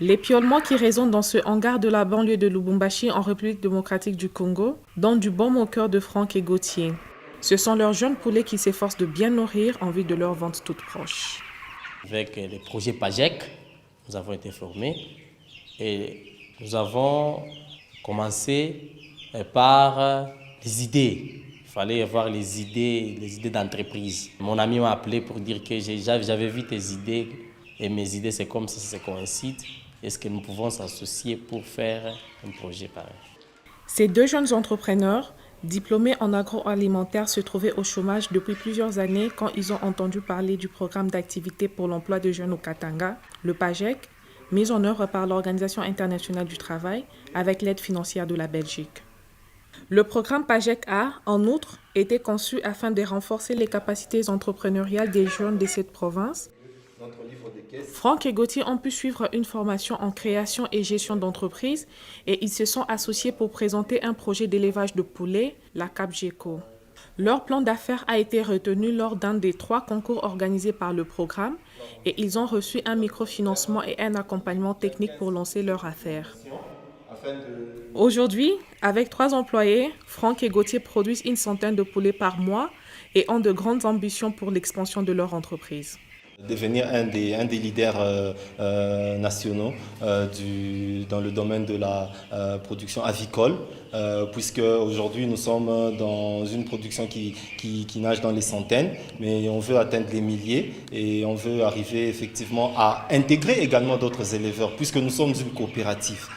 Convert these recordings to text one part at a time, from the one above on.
Les piaulements qui résonnent dans ce hangar de la banlieue de Lubumbashi en République démocratique du Congo donnent du baume au cœur de Franck et Gauthier. Ce sont leurs jeunes poulets qui s'efforcent de bien nourrir en vue de leur vente toute proche. Avec le projet PAJEC, nous avons été formés et nous avons commencé par les idées. Il fallait avoir les idées d'entreprise. Mon ami m'a appelé pour dire que j'avais vu tes idées et mes idées, c'est comme si ça coïncide. Est-ce que nous pouvons s'associer pour faire un projet pareil? Ces deux jeunes entrepreneurs, diplômés en agroalimentaire, se trouvaient au chômage depuis plusieurs années quand ils ont entendu parler du programme d'activité pour l'emploi de jeunes au Katanga, le PAJEC, mis en œuvre par l'Organisation internationale du travail avec l'aide financière de la Belgique. Le programme PAJEC a, en outre, été conçu afin de renforcer les capacités entrepreneuriales des jeunes de cette province. Franck et Gauthier ont pu suivre une formation en création et gestion d'entreprise et ils se sont associés pour présenter un projet d'élevage de poulets, la CAPGECO. Leur plan d'affaires a été retenu lors d'un des 3 concours organisés par le programme et ils ont reçu un microfinancement et un accompagnement technique pour lancer leur affaire. Aujourd'hui, avec 3 employés, Franck et Gauthier produisent une centaine de poulets par mois et ont de grandes ambitions pour l'expansion de leur entreprise. Devenir un des leaders nationaux dans le domaine de la production avicole, puisque aujourd'hui nous sommes dans une production qui nage dans les centaines, mais on veut atteindre les milliers et on veut arriver effectivement à intégrer également d'autres éleveurs, puisque nous sommes une coopérative.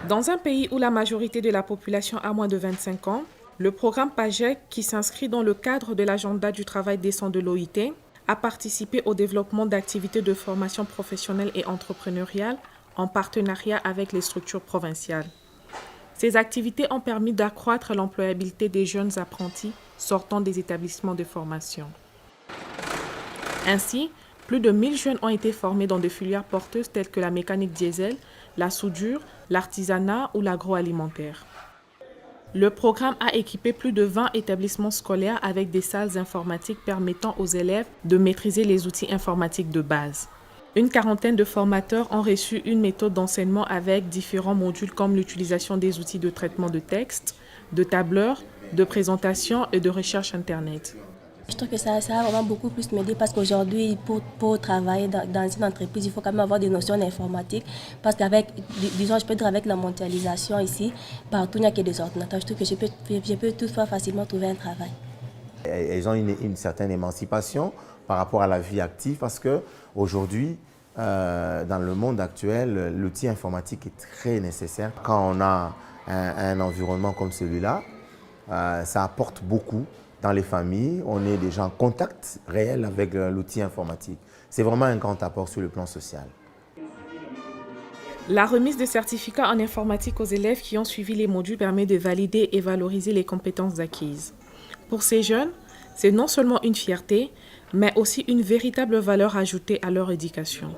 Dans un pays où la majorité de la population a moins de 25 ans, le programme PAJEC, qui s'inscrit dans le cadre de l'agenda du travail décent de l'OIT, a participé au développement d'activités de formation professionnelle et entrepreneuriale en partenariat avec les structures provinciales. Ces activités ont permis d'accroître l'employabilité des jeunes apprentis sortant des établissements de formation. Ainsi, plus de 1000 jeunes ont été formés dans des filières porteuses telles que la mécanique diesel, la soudure, l'artisanat ou l'agroalimentaire. Le programme a équipé plus de 20 établissements scolaires avec des salles informatiques permettant aux élèves de maîtriser les outils informatiques de base. Une quarantaine de formateurs ont reçu une méthode d'enseignement avec différents modules comme l'utilisation des outils de traitement de texte, de tableurs, de présentation et de recherche Internet. Je trouve que ça a vraiment beaucoup plus m'aider parce qu'aujourd'hui, pour travailler dans une entreprise, il faut quand même avoir des notions d'informatique. Parce qu'avec, disons, je peux dire avec la mondialisation ici, partout il n'y a que des ordinateurs. Je trouve que je peux toutefois facilement trouver un travail. Elles ont une certaine émancipation par rapport à la vie active parce qu'aujourd'hui, dans le monde actuel, l'outil informatique est très nécessaire. Quand on a un environnement comme celui-là, ça apporte beaucoup. Dans les familles, on est déjà en contact réel avec l'outil informatique. C'est vraiment un grand apport sur le plan social. La remise de certificats en informatique aux élèves qui ont suivi les modules permet de valider et valoriser les compétences acquises. Pour ces jeunes, c'est non seulement une fierté, mais aussi une véritable valeur ajoutée à leur éducation.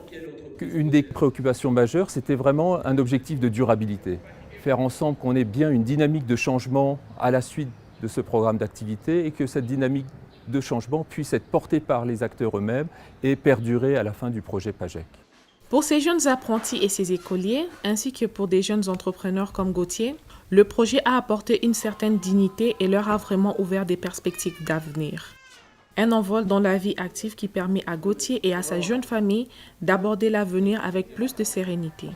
Une des préoccupations majeures, c'était vraiment un objectif de durabilité. Faire ensemble qu'on ait bien une dynamique de changement à la suite de ce programme d'activité et que cette dynamique de changement puisse être portée par les acteurs eux-mêmes et perdurer à la fin du projet PAJEC. Pour ces jeunes apprentis et ces écoliers, ainsi que pour des jeunes entrepreneurs comme Gauthier, le projet a apporté une certaine dignité et leur a vraiment ouvert des perspectives d'avenir. Un envol dans la vie active qui permet à Gauthier et à sa jeune famille d'aborder l'avenir avec plus de sérénité.